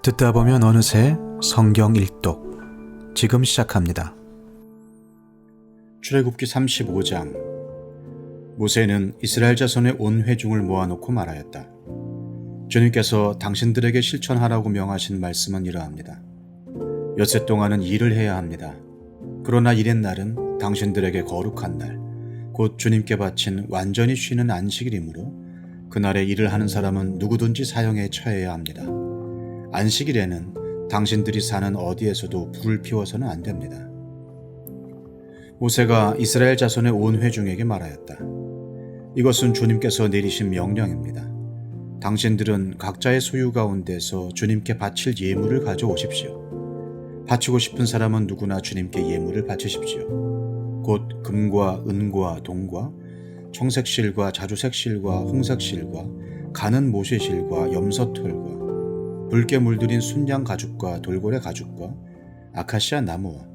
듣다 보면 어느새 성경 일독 지금 시작합니다. 출애굽기 35장. 모세는 이스라엘 자손의 온 회중을 모아놓고 말하였다. 주님께서 당신들에게 실천하라고 명하신 말씀은 이러합니다. 엿새 동안은 일을 해야 합니다. 그러나 일의 날은 당신들에게 거룩한 날, 곧 주님께 바친 완전히 쉬는 안식일이므로 그날에 일을 하는 사람은 누구든지 사형에 처해야 합니다. 안식일에는 당신들이 사는 어디에서도 불을 피워서는 안 됩니다. 모세가 이스라엘 자손의 온 회중에게 말하였다. 이것은 주님께서 내리신 명령입니다. 당신들은 각자의 소유 가운데서 주님께 바칠 예물을 가져오십시오. 바치고 싶은 사람은 누구나 주님께 예물을 바치십시오. 곧 금과 은과 동과 청색실과 자주색실과 홍색실과 가는 모시실과 염소털과 붉게 물들인 순양 가죽과 돌고래 가죽과 아카시아 나무와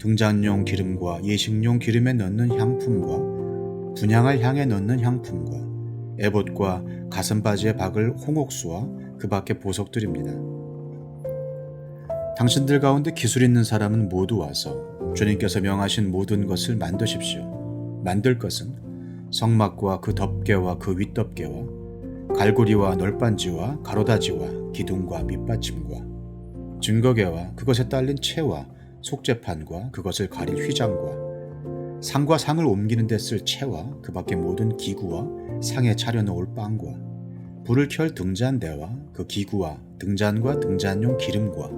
등잔용 기름과 예식용 기름에 넣는 향품과 분향할 향에 넣는 향품과 에봇과 가슴바지에 박을 홍옥수와 그 밖의 보석들입니다. 당신들 가운데 기술 있는 사람은 모두 와서 주님께서 명하신 모든 것을 만드십시오. 만들 것은 성막과 그 덮개와 그 윗덮개와 갈고리와 널빤지와 가로다지와 기둥과 밑받침과 증거계와 그것에 딸린 채와 속재판과 그것을 가릴 휘장과 상과 상을 옮기는 데 쓸 채와 그 밖의 모든 기구와 상에 차려놓을 빵과 불을 켤 등잔대와 그 기구와 등잔과 등잔용 기름과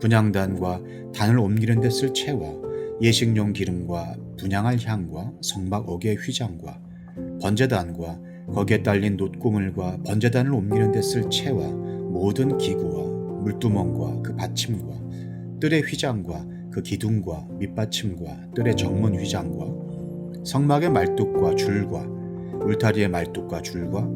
분향단과 단을 옮기는 데 쓸 채와 예식용 기름과 분향할 향과 성막 어귀의 휘장과 번제단과 거기에 딸린 놋고물과 번제단을 옮기는 데 쓸 채와 모든 기구와 물두멍과 그 받침과 뜰의 휘장과 그 기둥과 밑받침과 뜰의 정문 휘장과 성막의 말뚝과 줄과 울타리의 말뚝과 줄과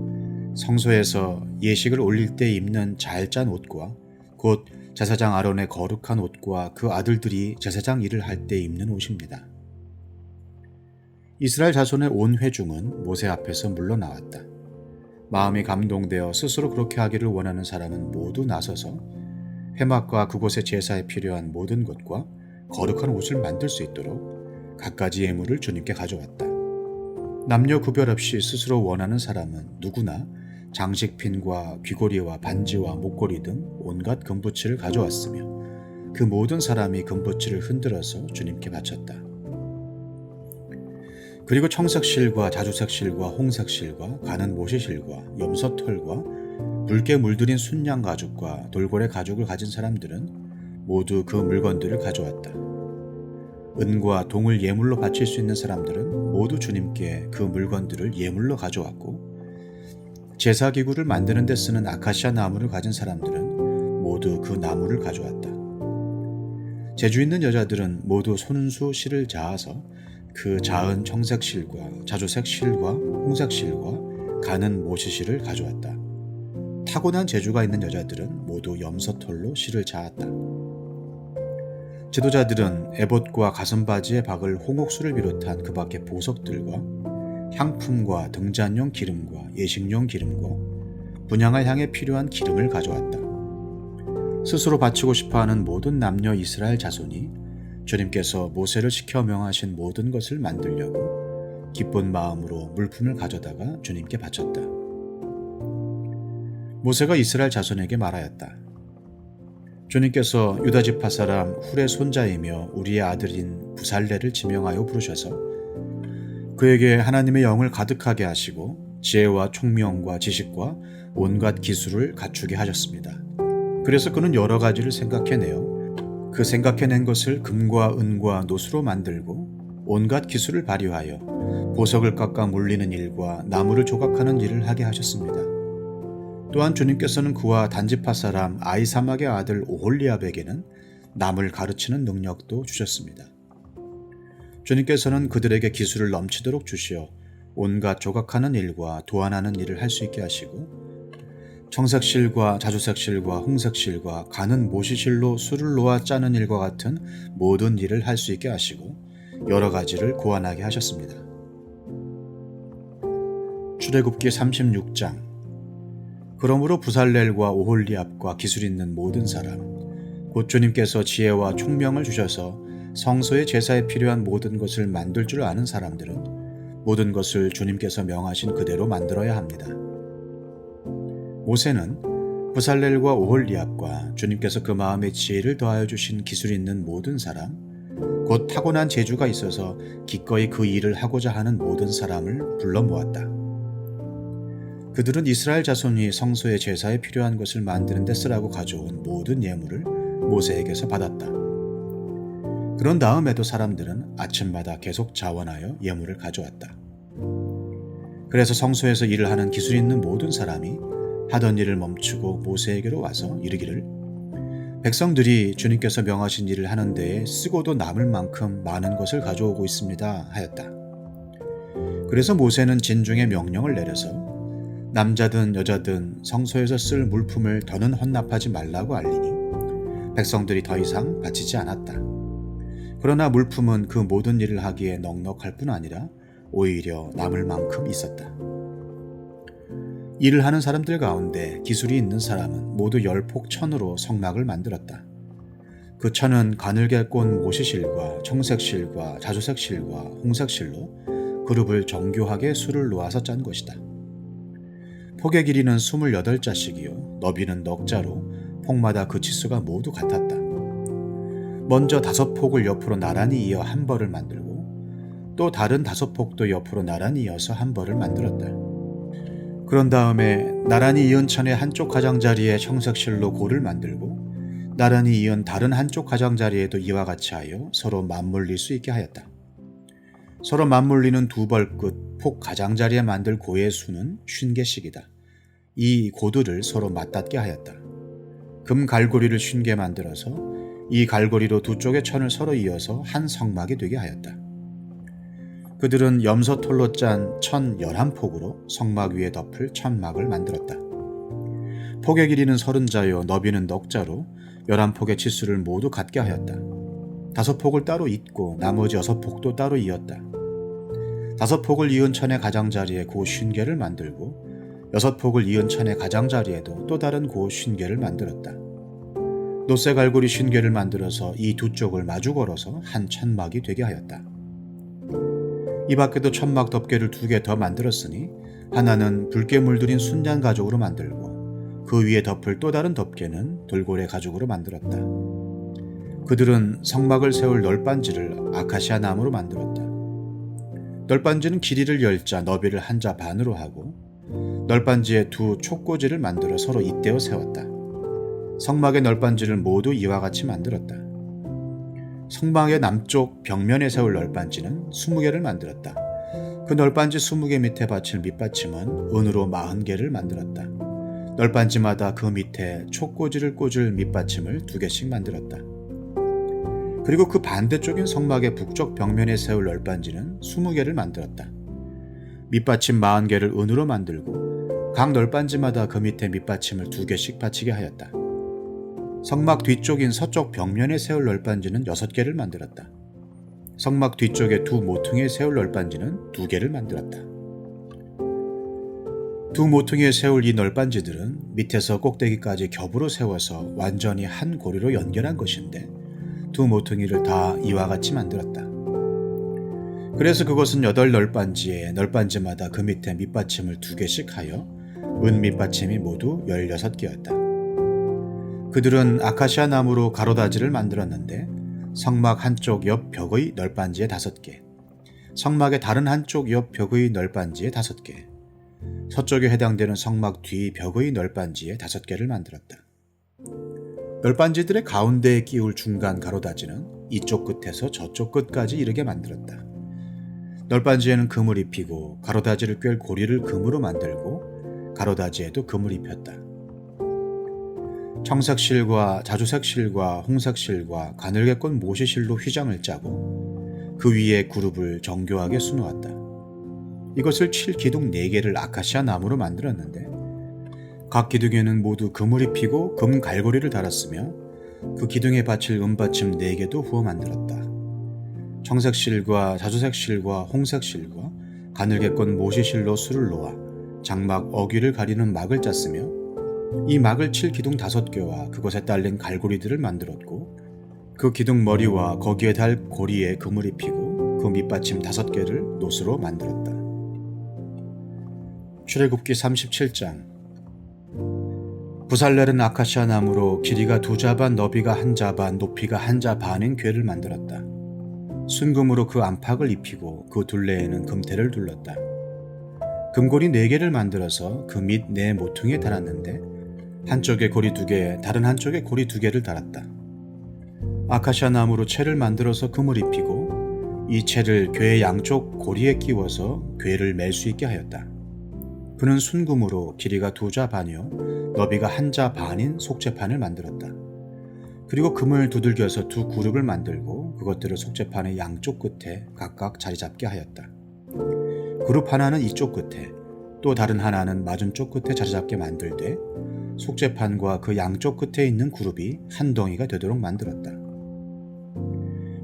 성소에서 예식을 올릴 때 입는 잘 짠 옷과 곧 제사장 아론의 거룩한 옷과 그 아들들이 제사장 일을 할 때 입는 옷입니다. 이스라엘 자손의 온 회중은 모세 앞에서 물러나왔다. 마음이 감동되어 스스로 그렇게 하기를 원하는 사람은 모두 나서서 회막과 그곳의 제사에 필요한 모든 것과 거룩한 옷을 만들 수 있도록 갖가지 예물을 주님께 가져왔다. 남녀 구별 없이 스스로 원하는 사람은 누구나 장식핀과 귀고리와 반지와 목걸이 등 온갖 금붙이를 가져왔으며 그 모든 사람이 금붙이를 흔들어서 주님께 바쳤다. 그리고 청색실과 자주색실과 홍색실과 가는 모시실과 염소털과 붉게 물들인 순양 가죽과 돌고래 가죽을 가진 사람들은 모두 그 물건들을 가져왔다. 은과 동을 예물로 바칠 수 있는 사람들은 모두 주님께 그 물건들을 예물로 가져왔고 제사기구를 만드는 데 쓰는 아카시아 나무를 가진 사람들은 모두 그 나무를 가져왔다. 재주 있는 여자들은 모두 손수 실을 자아서 그 자은 청색실과 자주색실과 홍색실과 가는 모시실을 가져왔다. 타고난 재주가 있는 여자들은 모두 염소털로 실을 자았다. 지도자들은 에봇과 가슴바지에 박을 홍옥수를 비롯한 그 밖의 보석들과 향품과 등잔용 기름과 예식용 기름과 분향할 향에 필요한 기름을 가져왔다. 스스로 바치고 싶어하는 모든 남녀 이스라엘 자손이 주님께서 모세를 시켜 명하신 모든 것을 만들려고 기쁜 마음으로 물품을 가져다가 주님께 바쳤다. 모세가 이스라엘 자손에게 말하였다. 주님께서 유다지파 사람 훌의 손자이며 우리의 아들인 부살레를 지명하여 부르셔서 그에게 하나님의 영을 가득하게 하시고 지혜와 총명과 지식과 온갖 기술을 갖추게 하셨습니다. 그래서 그는 여러 가지를 생각해내어 그 생각해낸 것을 금과 은과 노수로 만들고 온갖 기술을 발휘하여 보석을 깎아 물리는 일과 나무를 조각하는 일을 하게 하셨습니다. 또한 주님께서는 그와 단지파 사람 아이사막의 아들 오홀리압에게는 남을 가르치는 능력도 주셨습니다. 주님께서는 그들에게 기술을 넘치도록 주시어 온갖 조각하는 일과 도안하는 일을 할 수 있게 하시고 청색실과 자주색실과 홍색실과 가는 모시실로 술을 놓아 짜는 일과 같은 모든 일을 할 수 있게 하시고 여러 가지를 고안하게 하셨습니다. 출애굽기 36장. 그러므로 부살렐과 오홀리압과 기술 있는 모든 사람, 곧 주님께서 지혜와 총명을 주셔서 성소의 제사에 필요한 모든 것을 만들 줄 아는 사람들은 모든 것을 주님께서 명하신 그대로 만들어야 합니다. 모세는 부살렐과 오홀리압과 주님께서 그 마음에 지혜를 더하여 주신 기술 있는 모든 사람, 곧 타고난 재주가 있어서 기꺼이 그 일을 하고자 하는 모든 사람을 불러 모았다. 그들은 이스라엘 자손이 성소의 제사에 필요한 것을 만드는 데 쓰라고 가져온 모든 예물을 모세에게서 받았다. 그런 다음에도 사람들은 아침마다 계속 자원하여 예물을 가져왔다. 그래서 성소에서 일을 하는 기술 있는 모든 사람이 하던 일을 멈추고 모세에게로 와서 이르기를, 백성들이 주님께서 명하신 일을 하는 데에 쓰고도 남을 만큼 많은 것을 가져오고 있습니다 하였다. 그래서 모세는 진중의 명령을 내려서 남자든 여자든 성소에서 쓸 물품을 더는 헌납하지 말라고 알리니 백성들이 더 이상 바치지 않았다. 그러나 물품은 그 모든 일을 하기에 넉넉할 뿐 아니라 오히려 남을 만큼 있었다. 일을 하는 사람들 가운데 기술이 있는 사람은 모두 10폭 천으로 성막을 만들었다. 그 천은 가늘게 꼰 모시실과 청색실과 자주색실과 홍색실로 그룹을 정교하게 수를 놓아서 짠 것이다. 폭의 길이는 28자씩이요 너비는 넉자로 폭마다 그 치수가 모두 같았다. 먼저 5폭을 옆으로 나란히 이어 한 벌을 만들고 또 다른 5폭도 옆으로 나란히 이어서 한 벌을 만들었다. 그런 다음에 나란히 이은 천의 한쪽 가장자리에 청색실로 고를 만들고 나란히 이은 다른 한쪽 가장자리에도 이와 같이 하여 서로 맞물릴 수 있게 하였다. 서로 맞물리는 두 벌 끝 폭 가장자리에 만들 고의 수는 50개씩이다. 이 고들을 서로 맞닿게 하였다. 금 갈고리를 50개 만들어서 이 갈고리로 두 쪽의 천을 서로 이어서 한 성막이 되게 하였다. 그들은 염소털로 짠 천 11폭으로 성막 위에 덮을 천막을 만들었다. 폭의 길이는 30자요 너비는 넉자로 11폭의 치수를 모두 같게 하였다. 5폭을 따로 잇고 나머지 6폭도 따로 이었다. 5폭을 이은 천의 가장자리에 고 50개를 만들고 6폭을 이은 천의 가장자리에도 또 다른 고 50개를 만들었다. 노쇠 갈고리 50개를 만들어서 이 두 쪽을 마주 걸어서 한 천막이 되게 하였다. 이 밖에도 천막 덮개를 2개 더 만들었으니 하나는 붉게 물들인 순양 가죽으로 만들고 그 위에 덮을 또 다른 덮개는 돌고래 가죽으로 만들었다. 그들은 성막을 세울 널빤지를 아카시아 나무로 만들었다. 널빤지는 길이를 10자 너비를 1자 반으로 하고 널빤지에 두 촉꽂이를 만들어 서로 잇대어 세웠다. 성막의 널빤지를 모두 이와 같이 만들었다. 성막의 남쪽 벽면에 세울 널빤지는 20개를 만들었다. 그 널빤지 20개 밑에 받칠 밑받침은 은으로 40개를 만들었다. 널빤지마다 그 밑에 촉꽂이를 꽂을 밑받침을 2개씩 만들었다. 그리고 그 반대쪽인 성막의 북쪽 벽면에 세울 널빤지는 20개를 만들었다. 밑받침 40개를 은으로 만들고 각 널빤지마다 그 밑에 밑받침을 2개씩 받치게 하였다. 성막 뒤쪽인 서쪽 벽면에 세울 널빤지는 6개를 만들었다. 성막 뒤쪽에 두 모퉁이에 세울 널빤지는 2개를 만들었다. 두 모퉁이에 세울 이 널빤지들은 밑에서 꼭대기까지 겹으로 세워서 완전히 한 고리로 연결한 것인데 두 모퉁이를 다 이와 같이 만들었다. 그래서 그것은 8널빤지에 널빤지마다 그 밑에 밑받침을 2개씩 하여 은 밑받침이 모두 16개였다. 그들은 아카시아 나무로 가로다지를 만들었는데 성막 한쪽 옆 벽의 널빤지에 5개, 성막의 다른 한쪽 옆 벽의 널빤지에 5개, 서쪽에 해당되는 성막 뒤 벽의 널빤지에 5개를 만들었다. 널빤지들의 가운데에 끼울 중간 가로다지는 이쪽 끝에서 저쪽 끝까지 이르게 만들었다. 널빤지에는 금을 입히고 가로다지를 꿰 고리를 금으로 만들고 가로다지에도 금을 입혔다. 청색실과 자주색실과 홍색실과 가늘게 꼰 모시실로 휘장을 짜고 그 위에 그룹을 정교하게 수놓았다. 이것을 칠 기둥 4개를 아카시아 나무로 만들었는데 각 기둥에는 모두 금을 입히고 금 갈고리를 달았으며 그 기둥에 받칠 은받침 4개도 후어 만들었다. 청색실과 자주색실과 홍색실과 가늘게 꼰 모시실로 수를 놓아 장막 어귀를 가리는 막을 짰으며 이 막을 칠 기둥 5개와 그것에 딸린 갈고리들을 만들었고 그 기둥 머리와 거기에 달 고리에 금을 입히고 그 밑받침 5개를 노스로 만들었다. 출애굽기 37장. 부살렐은 아카시아 나무로 길이가 2자반, 너비가 1자반, 높이가 1자반인 궤를 만들었다. 순금으로 그 안팎을 입히고 그 둘레에는 금테를 둘렀다. 금고리 4개를 만들어서 그 밑 네 모퉁이에 달았는데 한쪽에 고리 2개, 다른 한쪽에 고리 2개를 달았다. 아카시아 나무로 채를 만들어서 금을 입히고 이 채를 궤의 양쪽 고리에 끼워서 궤를 맬 수 있게 하였다. 그는 순금으로 길이가 2자반이요 너비가 1자반인 속죄판을 만들었다. 그리고 금을 두들겨서 2 그룹을 만들고 그것들을 속죄판의 양쪽 끝에 각각 자리 잡게 하였다. 그룹 하나는 이쪽 끝에, 또 다른 하나는 맞은쪽 끝에 자리 잡게 만들되 속죄판과 그 양쪽 끝에 있는 그룹이 한 덩이가 되도록 만들었다.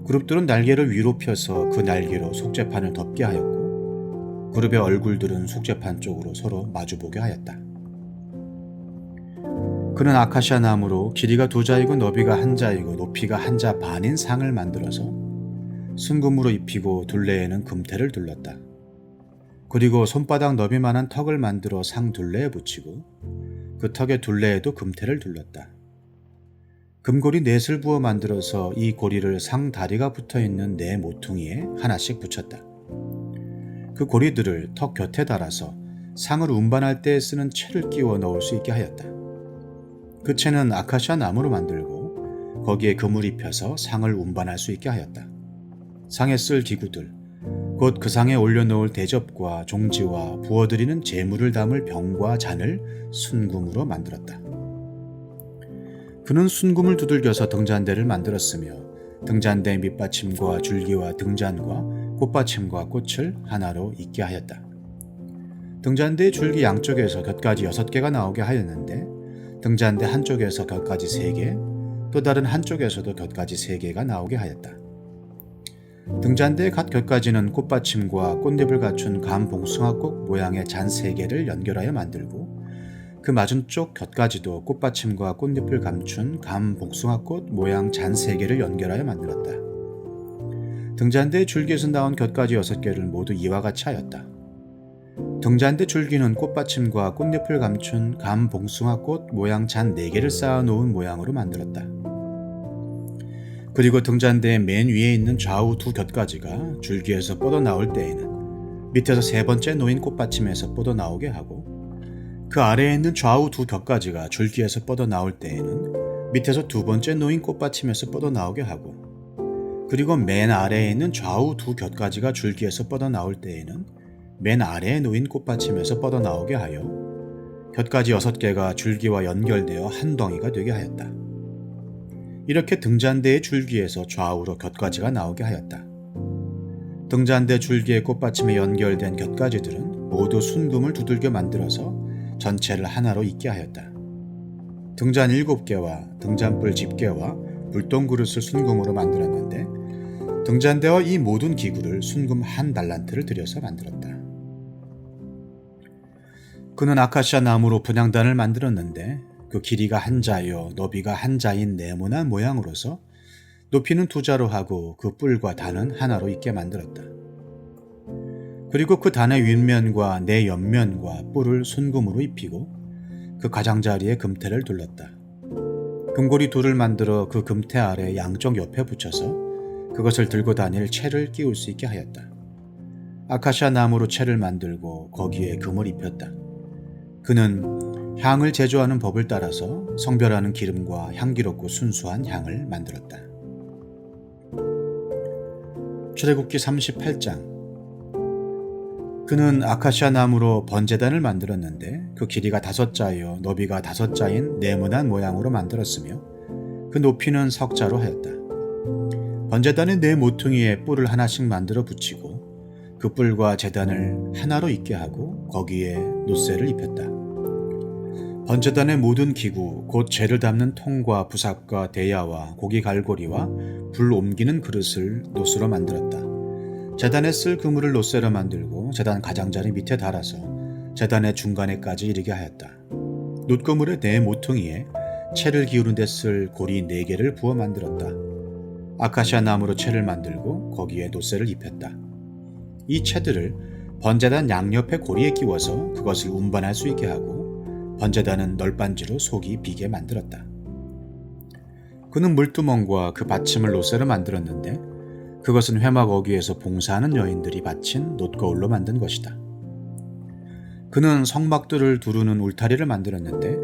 그룹들은 날개를 위로 펴서 그 날개로 속죄판을 덮게 하였고 그룹의 얼굴들은 속죄판 쪽으로 서로 마주보게 하였다. 그는 아카시아 나무로 길이가 2자이고 너비가 1자이고 높이가 1자반인 상을 만들어서 순금으로 입히고 둘레에는 금테를 둘렀다. 그리고 손바닥 너비만한 턱을 만들어 상 둘레에 붙이고 그 턱의 둘레에도 금테를 둘렀다. 금고리 4을 부어 만들어서 이 고리를 상 다리가 붙어있는 4 모퉁이에 하나씩 붙였다. 그 고리들을 턱 곁에 달아서 상을 운반할 때 쓰는 채를 끼워 넣을 수 있게 하였다. 그 채는 아카시아 나무로 만들고 거기에 금을 입혀서 상을 운반할 수 있게 하였다. 상에 쓸 기구들, 곧 그 상에 올려놓을 대접과 종지와 부어드리는 제물을 담을 병과 잔을 순금으로 만들었다. 그는 순금을 두들겨서 등잔대를 만들었으며 등잔대 밑받침과 줄기와 등잔과 꽃받침과 꽃을 하나로 있게 하였다. 등잔대의 줄기 양쪽에서 곁가지 6개가 나오게 하였는데 등잔대 한쪽에서 곁가지 3개, 또 다른 한쪽에서도 곁가지 3개가 나오게 하였다. 등잔대의 각 곁가지는 꽃받침과 꽃잎을 갖춘 감봉숭아꽃 모양의 잔 3개를 연결하여 만들고 그 맞은쪽 곁가지도 꽃받침과 꽃잎을 감춘 감봉숭아꽃 모양 잔 3개를 연결하여 만들었다. 등잔대의 줄기에서 나온 곁가지 6개를 모두 이와 같이 하였다. 등잔대 줄기는 꽃받침과 꽃잎을 감춘 감봉숭아꽃 모양 잔 4개를 쌓아놓은 모양으로 만들었다. 그리고 등잔대의 맨 위에 있는 좌우 2 곁가지가 줄기에서 뻗어나올 때에는 밑에서 3번째 놓인 꽃받침에서 뻗어나오게 하고 그 아래에 있는 좌우 2 곁가지가 줄기에서 뻗어나올 때에는 밑에서 2번째 놓인 꽃받침에서 뻗어나오게 하고 그리고 맨 아래에 있는 좌우 2 곁가지가 줄기에서 뻗어나올 때에는 맨 아래에 놓인 꽃받침에서 뻗어나오게 하여 곁가지 6개가 줄기와 연결되어 한 덩이가 되게 하였다. 이렇게 등잔대의 줄기에서 좌우로 곁가지가 나오게 하였다. 등잔대 줄기의 꽃받침에 연결된 곁가지들은 모두 순금을 두들겨 만들어서 전체를 하나로 있게 하였다. 등잔 7개와 등잔불 집게와 불똥그릇을 순금으로 만들었는데 등잔대와 이 모든 기구를 순금 1 달란트를 들여서 만들었다. 그는 아카시아 나무로 분향단을 만들었는데 그 길이가 1자요 너비가 1자인 네모난 모양으로서 높이는 2자로 하고 그 뿔과 단은 하나로 있게 만들었다. 그리고 그 단의 윗면과 네 옆면과 뿔을 순금으로 입히고 그 가장자리에 금테를 둘렀다. 금고리 2를 만들어 그 금테 아래 양쪽 옆에 붙여서 그것을 들고 다닐 채를 끼울 수 있게 하였다. 아카시아 나무로 채를 만들고 거기에 금을 입혔다. 그는 향을 제조하는 법을 따라서 성별하는 기름과 향기롭고 순수한 향을 만들었다. 출애굽기 38장. 그는 아카시아 나무로 번제단을 만들었는데 그 길이가 5자요 너비가 5자인 네모난 모양으로 만들었으며 그 높이는 석자로 하였다. 번제단의 4 모퉁이에 뿔을 하나씩 만들어 붙이고 그 뿔과 제단을 하나로 있게 하고 거기에 놋새를 입혔다. 번제단의 모든 기구 곧 재를 담는 통과 부삽과 대야와 고기 갈고리와 불 옮기는 그릇을 놋으로 만들었다. 제단에 쓸 그물을 놋새로 만들고 제단 가장자리 밑에 달아서 제단의 중간에까지 이르게 하였다. 놋그물의 네 모퉁이에 채를 기우는 데 쓸 고리 4개를 부어 만들었다. 아카시아 나무로 채를 만들고 거기에 놋새를 입혔다. 이 채들을 번제단 양옆의 고리에 끼워서 그것을 운반할 수 있게 하고 번제단은 널빤지로 속이 비게 만들었다. 그는 물두멍과 그 받침을 놋새로 만들었는데 그것은 회막 어귀에서 봉사하는 여인들이 바친 놋거울로 만든 것이다. 그는 성막들을 두르는 울타리를 만들었는데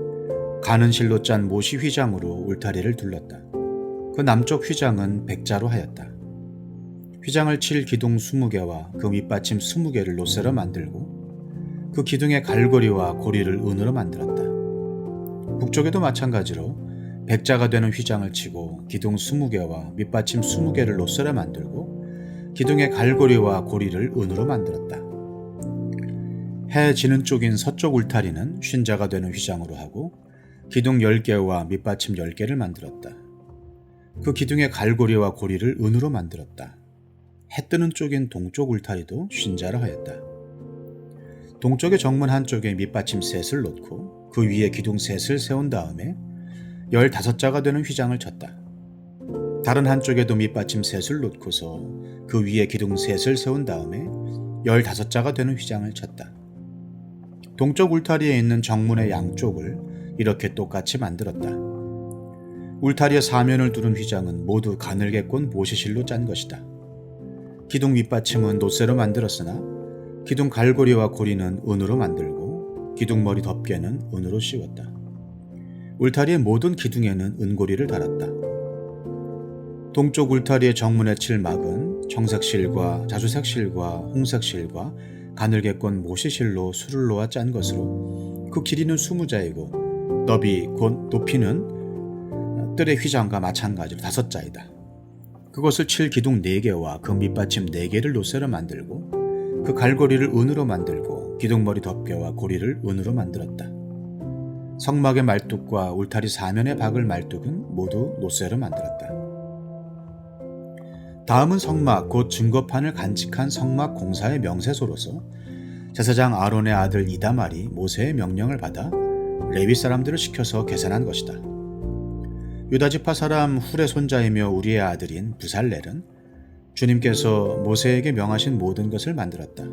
가는 실로 짠 모시 휘장으로 울타리를 둘렀다. 그 남쪽 휘장은 백자로 하였다. 휘장을 칠 기둥 20개와 그 밑받침 20개를 놋새로 만들고 그 기둥의 갈고리와 고리를 은으로 만들었다. 북쪽에도 마찬가지로 백자가 되는 휘장을 치고 기둥 20개와 밑받침 20개를 놋새로 만들고 기둥의 갈고리와 고리를 은으로 만들었다. 해 지는 쪽인 서쪽 울타리는 쉰자가 되는 휘장으로 하고 기둥 10개와 밑받침 10개를 만들었다. 그 기둥의 갈고리와 고리를 은으로 만들었다. 해 뜨는 쪽인 동쪽 울타리도 쉰자로 하였다. 동쪽의 정문 한쪽에 밑받침 셋을 놓고 그 위에 기둥 셋을 세운 다음에 15자가 되는 휘장을 쳤다. 다른 한쪽에도 밑받침 셋을 놓고서 그 위에 기둥 셋을 세운 다음에 15자가 되는 휘장을 쳤다. 동쪽 울타리에 있는 정문의 양쪽을 이렇게 똑같이 만들었다. 울타리의 사면을 두른 휘장은 모두 가늘게 꼰 모시실로 짠 것이다. 기둥 밑받침은 놋새로 만들었으나 기둥 갈고리와 고리는 은으로 만들고 기둥 머리 덮개는 은으로 씌웠다. 울타리의 모든 기둥에는 은고리를 달았다. 동쪽 울타리의 정문에 칠 막은 청색실과 자주색실과 홍색실과 가늘게 꼰 모시실로 수를 놓아 짠 것으로 그 길이는 20자이고 너비 곧 높이는 뜰의 휘장과 마찬가지로 5자이다. 그것을 칠 기둥 4개와 그 밑받침 4개를 놋새로 만들고 그 갈고리를 은으로 만들고 기둥머리 덮개와 고리를 은으로 만들었다. 성막의 말뚝과 울타리 사면에 박을 말뚝은 모두 놋새로 만들었다. 다음은 성막 곧 증거판을 간직한 성막 공사의 명세소로서 제사장 아론의 아들 이다말이 모세의 명령을 받아 레위 사람들을 시켜서 계산한 것이다. 유다지파 사람 훌의 손자이며 우리의 아들인 부살렐은 주님께서 모세에게 명하신 모든 것을 만들었다.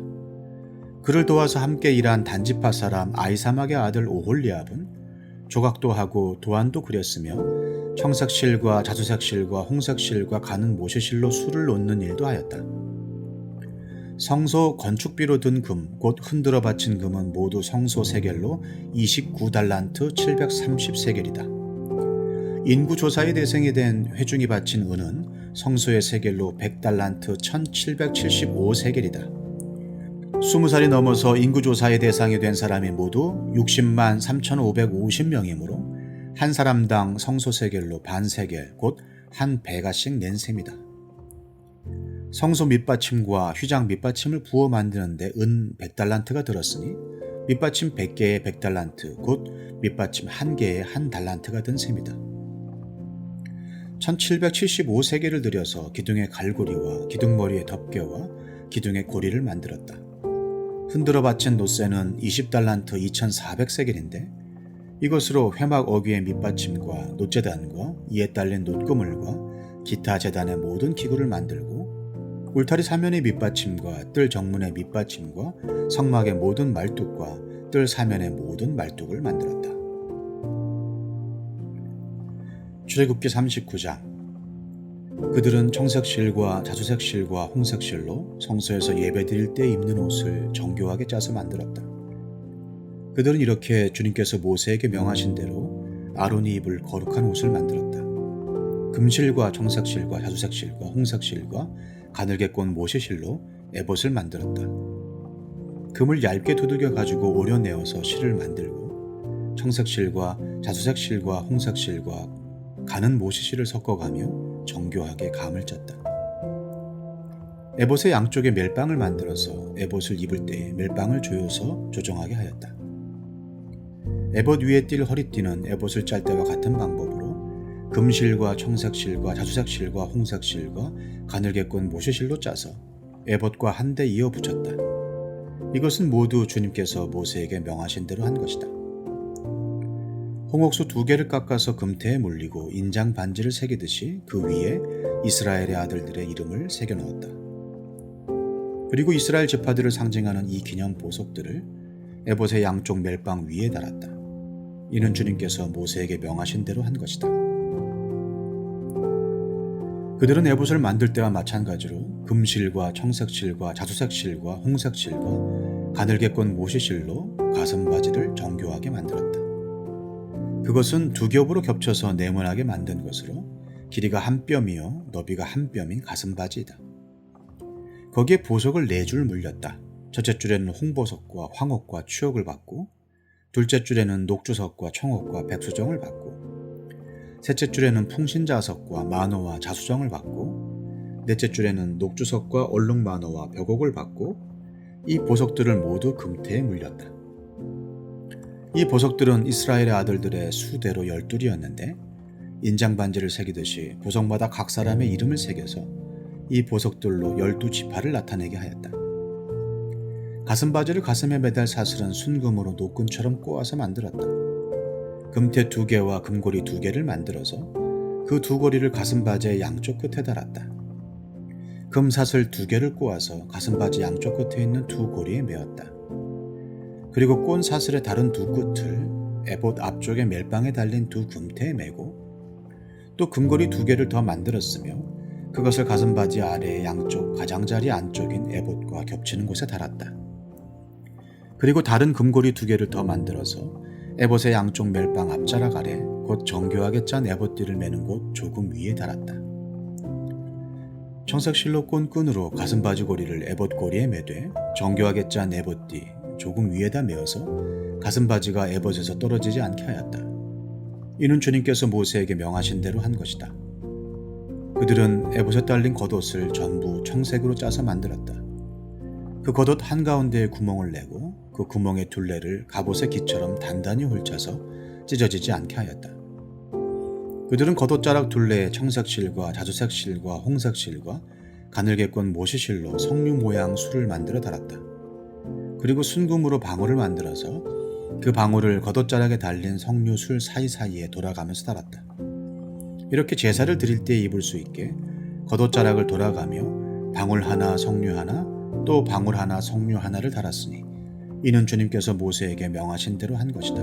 그를 도와서 함께 일한 단지파 사람 아이사막의 아들 오홀리압은 조각도 하고 도안도 그렸으며 청색실과 자주색실과 홍색실과 가는 모시실로 수를 놓는 일도 하였다. 성소 건축비로 든 금, 곧 흔들어 바친 금은 모두 성소 세겔로 29달란트 730세겔이다. 인구조사의 대상이 된 회중이 바친 은은 성소의 세겔로 100달란트 1775세겔이다. 20살이 넘어서 인구조사의 대상이 된 사람이 모두 60만 3,550명이므로 한 사람당 성소 세겔로 반세겔 곧 한 배가씩 낸 셈이다. 성소 밑받침과 휘장 밑받침을 부어 만드는데 은 100달란트가 들었으니 밑받침 100개에 100달란트 곧 밑받침 1개에 1달란트가 든 셈이다. 1775세겔을 들여서 기둥의 갈고리와 기둥머리의 덮개와 기둥의 고리를 만들었다. 흔들어 바친 놋새는 20달란트 2400세겔인데 이것으로 회막 어귀의 밑받침과 놋재단과 이에 딸린 놋그물과 기타 재단의 모든 기구를 만들고 울타리 사면의 밑받침과 뜰 정문의 밑받침과 성막의 모든 말뚝과 뜰 사면의 모든 말뚝을 만들었다. 출애굽기 39장. 그들은 청색실과 자주색실과 홍색실로 성소에서 예배드릴 때 입는 옷을 정교하게 짜서 만들었다. 그들은 이렇게 주님께서 모세에게 명하신 대로 아론이 입을 거룩한 옷을 만들었다. 금실과 청색실과 자주색실과 홍색실과 가늘게 꼰 모시실로 에봇을 만들었다. 금을 얇게 두들겨 가지고 오려내어서 실을 만들고 청색실과 자주색실과 홍색실과 가는 모시실을 섞어가며 정교하게 감을 짰다. 에봇의 양쪽에 멜빵을 만들어서 에봇을 입을 때에 멜빵을 조여서 조정하게 하였다. 에봇 위에 띌 허리띠는 에봇을 짤 때와 같은 방법으로 금실과 청색실과 자주색실과 홍색실과 가늘게 꼰 모시실로 짜서 에봇과 한데 이어 붙였다. 이것은 모두 주님께서 모세에게 명하신 대로 한 것이다. 홍옥수 2개를 깎아서 금태에 물리고 인장 반지를 새기듯이 그 위에 이스라엘의 아들들의 이름을 새겨 넣었다. 그리고 이스라엘 지파들을 상징하는 이 기념 보석들을 에봇의 양쪽 멜빵 위에 달았다. 이는 주님께서 모세에게 명하신 대로 한 것이다. 그들은 에봇을 만들 때와 마찬가지로 금실과 청색실과 자주색실과 홍색실과 가늘게꼰 모시실로 가슴바지를 정교하게 만들었다. 그것은 2겹으로 겹쳐서 네모나게 만든 것으로 길이가 1뼘이요 너비가 1뼘인 가슴바지이다. 거기에 보석을 4줄 물렸다. 첫째 줄에는 홍보석과 황옥과 추옥을 받고, 둘째 줄에는 녹주석과 청옥과 백수정을 받고, 셋째 줄에는 풍신자석과 만호와 자수정을 받고, 넷째 줄에는 녹주석과 얼룩만호와 벽옥을 받고, 이 보석들을 모두 금태에 물렸다. 이 보석들은 이스라엘의 아들들의 수대로 12이었는데 인장반지를 새기듯이 보석마다 각 사람의 이름을 새겨서 이 보석들로 12지파를 나타내게 하였다. 가슴바지를 가슴에 매달 사슬은 순금으로 노끈처럼 꼬아서 만들었다. 금태 2개와 금고리 2개를 만들어서 그 2고리를 가슴바지의 양쪽 끝에 달았다. 금사슬 2개를 꼬아서 가슴바지 양쪽 끝에 있는 2고리에 메었다. 그리고 꼰 사슬의 다른 2끝을 에봇 앞쪽의 멜빵에 달린 2금태에 메고 또 금고리 2개를 더 만들었으며 그것을 가슴바지 아래의 양쪽 가장자리 안쪽인 에봇과 겹치는 곳에 달았다. 그리고 다른 금고리 2개를 더 만들어서 에봇의 양쪽 멜빵 앞자락 아래 곧 정교하게 짠 에봇띠를 매는 곳 조금 위에 달았다. 청색실로 꼰 끈으로 가슴바지 고리를 에봇 고리에 매되 정교하게 짠 에봇띠 조금 위에다 메어서 가슴바지가 에봇에서 떨어지지 않게 하였다. 이는 주님께서 모세에게 명하신 대로 한 것이다. 그들은 에봇에 딸린 겉옷을 전부 청색으로 짜서 만들었다. 그 겉옷 한가운데에 구멍을 내고 그 구멍의 둘레를 갑옷의 기처럼 단단히 홀쳐서 찢어지지 않게 하였다. 그들은 겉옷자락 둘레에 청색실과 자주색실과 홍색실과 가늘게꼰 모시실로 석류 모양 술을 만들어 달았다. 그리고 순금으로 방울을 만들어서 그 방울을 겉옷자락에 달린 석류술 사이사이에 돌아가면서 달았다. 이렇게 제사를 드릴 때 입을 수 있게 겉옷자락을 돌아가며 방울 하나 석류 하나 또 방울 하나 석류 하나를 달았으니 이는 주님께서 모세에게 명하신 대로 한 것이다.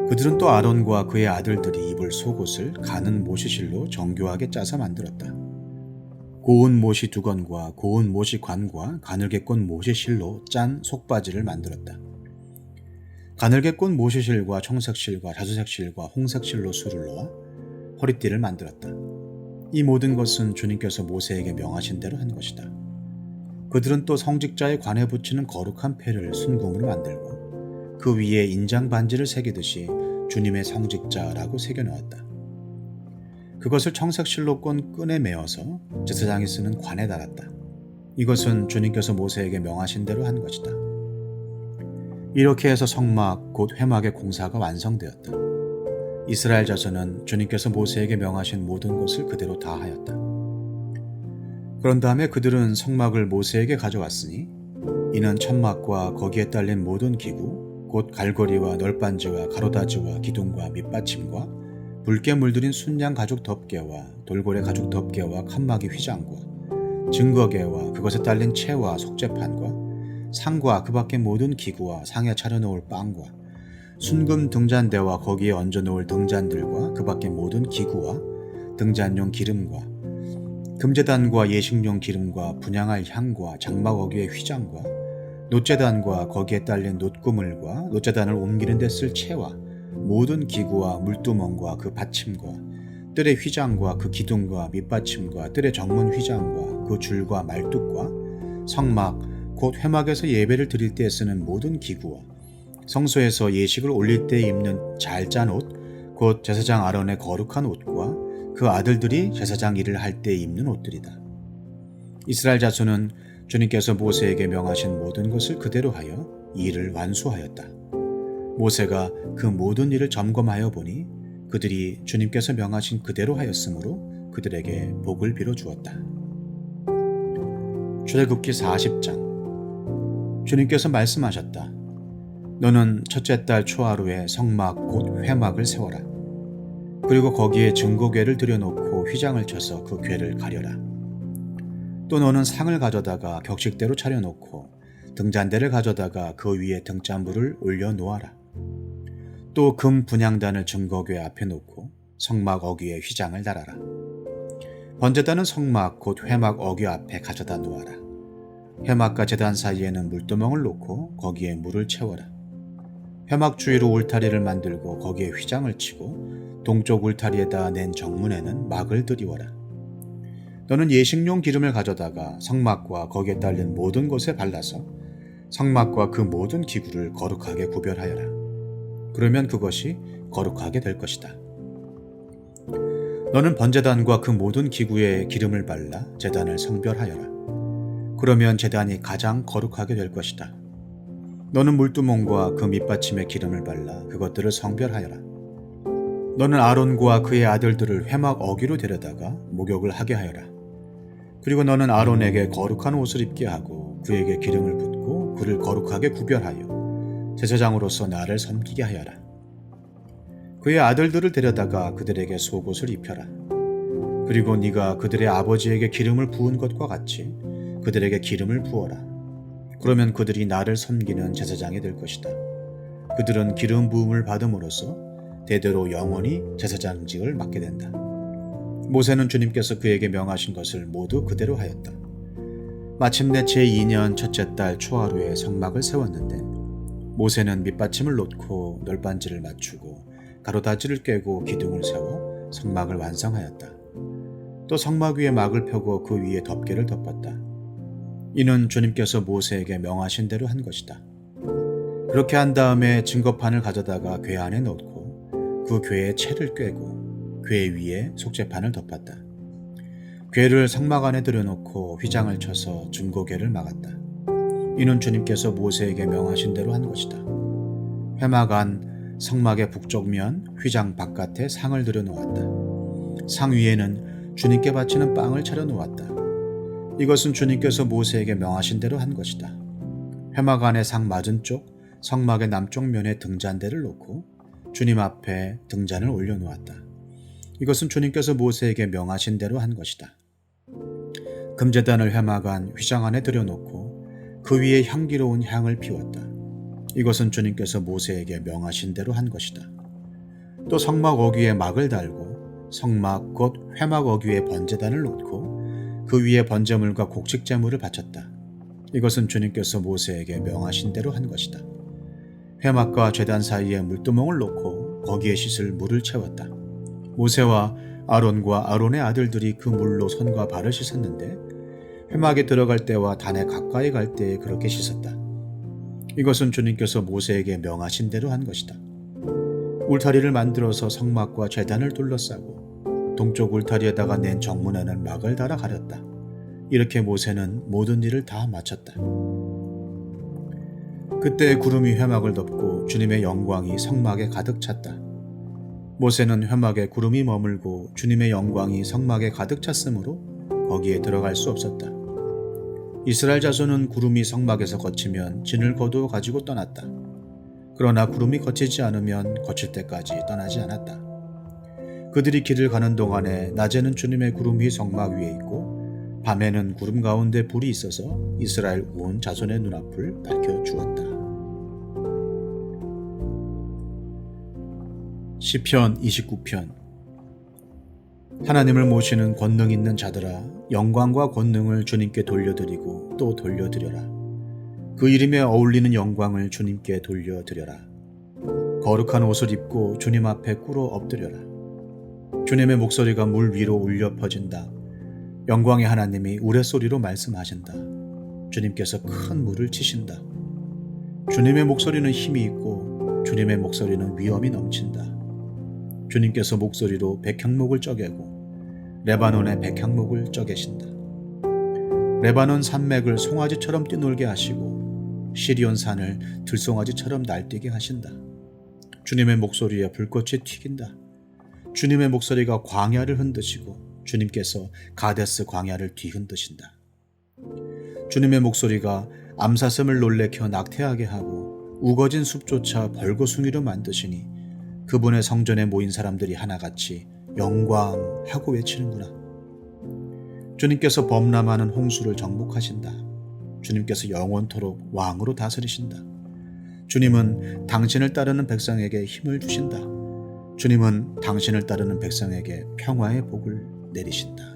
그들은 또 아론과 그의 아들들이 입을 속옷을 가는 모시실로 정교하게 짜서 만들었다. 고운 모시 2건과 고운 모시 관과 가늘게꼰 모시실로 짠 속바지를 만들었다. 가늘게꼰 모시실과 청색실과 자주색실과 홍색실로 술을 넣어 허리띠를 만들었다. 이 모든 것은 주님께서 모세에게 명하신 대로 한 것이다. 그들은 또 성직자의 관에 붙이는 거룩한 패를 순금으로 만들고 그 위에 인장 반지를 새기듯이 주님의 성직자라고 새겨 넣었다. 그것을 청색실로 꼰 끈에 메어서 제사장이 쓰는 관에 달았다. 이것은 주님께서 모세에게 명하신 대로 한 것이다. 이렇게 해서 성막 곧 회막의 공사가 완성되었다. 이스라엘 자손은 주님께서 모세에게 명하신 모든 것을 그대로 다 하였다. 그런 다음에 그들은 성막을 모세에게 가져왔으니 이는 천막과 거기에 딸린 모든 기구 곧 갈고리와 널빤지와 가로다지와 기둥과 밑받침과 붉게 물들인 순양 가죽 덮개와 돌고래 가죽 덮개와 칸막이 휘장과 증거개와 그것에 딸린 채와 속재판과 상과 그 밖의 모든 기구와 상에 차려놓을 빵과 순금 등잔대와 거기에 얹어놓을 등잔들과 그 밖의 모든 기구와 등잔용 기름과 금제단과 예식용 기름과 분향할 향과 장막어귀의 휘장과 놋제단과 거기에 딸린 놋구물과 놋제단을 옮기는 데 쓸 채와 모든 기구와 물두멍과 그 받침과 뜰의 휘장과 그 기둥과 밑받침과 뜰의 정문 휘장과 그 줄과 말뚝과 성막 곧 회막에서 예배를 드릴 때 쓰는 모든 기구와 성소에서 예식을 올릴 때 입는 잘 짠 옷 곧 제사장 아론의 거룩한 옷과 그 아들들이 제사장 일을 할 때 입는 옷들이다. 이스라엘 자손은 주님께서 모세에게 명하신 모든 것을 그대로 하여 이 일을 완수하였다. 모세가 그 모든 일을 점검하여 보니 그들이 주님께서 명하신 그대로 하였으므로 그들에게 복을 빌어 주었다. 출애굽기 40장. 주님께서 말씀하셨다. 너는 첫째 달 초하루에 성막 곧 회막을 세워라. 그리고 거기에 증거궤를 들여놓고 휘장을 쳐서 그 궤를 가려라. 또 너는 상을 가져다가 격식대로 차려놓고 등잔대를 가져다가 그 위에 등잔불을 올려 놓아라. 또 금 분향단을 증거궤 앞에 놓고 성막 어귀에 휘장을 달아라. 번제단은 성막 곧 회막 어귀 앞에 가져다 놓아라. 회막과 제단 사이에는 물두멍을 놓고 거기에 물을 채워라. 회막 주위로 울타리를 만들고 거기에 휘장을 치고 동쪽 울타리에다 낸 정문에는 막을 들이워라. 너는 예식용 기름을 가져다가 성막과 거기에 딸린 모든 곳에 발라서 성막과 그 모든 기구를 거룩하게 구별하여라. 그러면 그것이 거룩하게 될 것이다. 너는 번제단과 그 모든 기구에 기름을 발라 제단을 성별하여라. 그러면 제단이 가장 거룩하게 될 것이다. 너는 물두멍과 그 밑받침에 기름을 발라 그것들을 성별하여라. 너는 아론과 그의 아들들을 회막 어귀로 데려다가 목욕을 하게 하여라. 그리고 너는 아론에게 거룩한 옷을 입게 하고 그에게 기름을 붓고 그를 거룩하게 구별하여 제사장으로서 나를 섬기게 하여라. 그의 아들들을 데려다가 그들에게 속옷을 입혀라. 그리고 네가 그들의 아버지에게 기름을 부은 것과 같이 그들에게 기름을 부어라. 그러면 그들이 나를 섬기는 제사장이 될 것이다. 그들은 기름 부음을 받음으로써 대대로 영원히 제사장직을 맡게 된다. 모세는 주님께서 그에게 명하신 것을 모두 그대로 하였다. 마침내 제2년 첫째 달 초하루에 성막을 세웠는데 모세는 밑받침을 놓고 널빤지를 맞추고 가로다지를 꿰고 기둥을 세워 성막을 완성하였다. 또 성막 위에 막을 펴고 그 위에 덮개를 덮었다. 이는 주님께서 모세에게 명하신 대로 한 것이다. 그렇게 한 다음에 증거판을 가져다가 궤 안에 넣고 그 궤에 채를 꿰고 궤 위에 속죄판을 덮었다. 궤를 성막 안에 들여놓고 휘장을 쳐서 증거궤를 막았다. 이는 주님께서 모세에게 명하신 대로 한 것이다. 회막 안 성막의 북쪽면 휘장 바깥에 상을 들여놓았다. 상 위에는 주님께 바치는 빵을 차려놓았다. 이것은 주님께서 모세에게 명하신 대로 한 것이다. 회막 안의 상 맞은쪽 성막의 남쪽 면에 등잔대를 놓고 주님 앞에 등잔을 올려놓았다. 이것은 주님께서 모세에게 명하신 대로 한 것이다. 금제단을 회막 안 휘장 안에 들여놓고 그 위에 향기로운 향을 피웠다. 이것은 주님께서 모세에게 명하신 대로 한 것이다. 또 성막 어귀에 막을 달고 성막 곧 회막 어귀에 번제단을 놓고 그 위에 번제물과 곡식제물을 바쳤다. 이것은 주님께서 모세에게 명하신 대로 한 것이다. 회막과 제단 사이에 물두멍을 놓고 거기에 씻을 물을 채웠다. 모세와 아론과 아론의 아들들이 그 물로 손과 발을 씻었는데 회막에 들어갈 때와 단에 가까이 갈 때에 그렇게 씻었다. 이것은 주님께서 모세에게 명하신 대로 한 것이다. 울타리를 만들어서 성막과 제단을 둘러싸고 동쪽 울타리에다가 낸 정문에는 막을 달아 가렸다. 이렇게 모세는 모든 일을 다 마쳤다. 그때 구름이 회막을 덮고 주님의 영광이 성막에 가득 찼다. 모세는 회막에 구름이 머물고 주님의 영광이 성막에 가득 찼으므로 거기에 들어갈 수 없었다. 이스라엘 자손은 구름이 성막에서 거치면 진을 거두어 가지고 떠났다. 그러나 구름이 거치지 않으면 거칠 때까지 떠나지 않았다. 그들이 길을 가는 동안에 낮에는 주님의 구름이 성막 위에 있고 밤에는 구름 가운데 불이 있어서 이스라엘 온 자손의 눈앞을 밝혀주었다. 시편 29편. 하나님을 모시는 권능 있는 자들아, 영광과 권능을 주님께 돌려드리고 또 돌려드려라. 그 이름에 어울리는 영광을 주님께 돌려드려라. 거룩한 옷을 입고 주님 앞에 꿇어 엎드려라. 주님의 목소리가 물 위로 울려 퍼진다. 영광의 하나님이 우레소리로 말씀하신다. 주님께서 큰 물을 치신다. 주님의 목소리는 힘이 있고 주님의 목소리는 위엄이 넘친다. 주님께서 목소리로 백향목을 쪼개고 레바논의 백향목을 쪼개신다. 레바논 산맥을 송아지처럼 뛰놀게 하시고 시리온 산을 들송아지처럼 날뛰게 하신다. 주님의 목소리에 불꽃이 튀긴다. 주님의 목소리가 광야를 흔드시고 주님께서 가데스 광야를 뒤흔드신다. 주님의 목소리가 암사슴을 놀래켜 낙태하게 하고 우거진 숲조차 벌거숭이로 만드시니 그분의 성전에 모인 사람들이 하나같이 영광하고 외치는구나. 주님께서 범람하는 홍수를 정복하신다. 주님께서 영원토록 왕으로 다스리신다. 주님은 당신을 따르는 백성에게 힘을 주신다. 주님은 당신을 따르는 백성에게 평화의 복을 내리신다.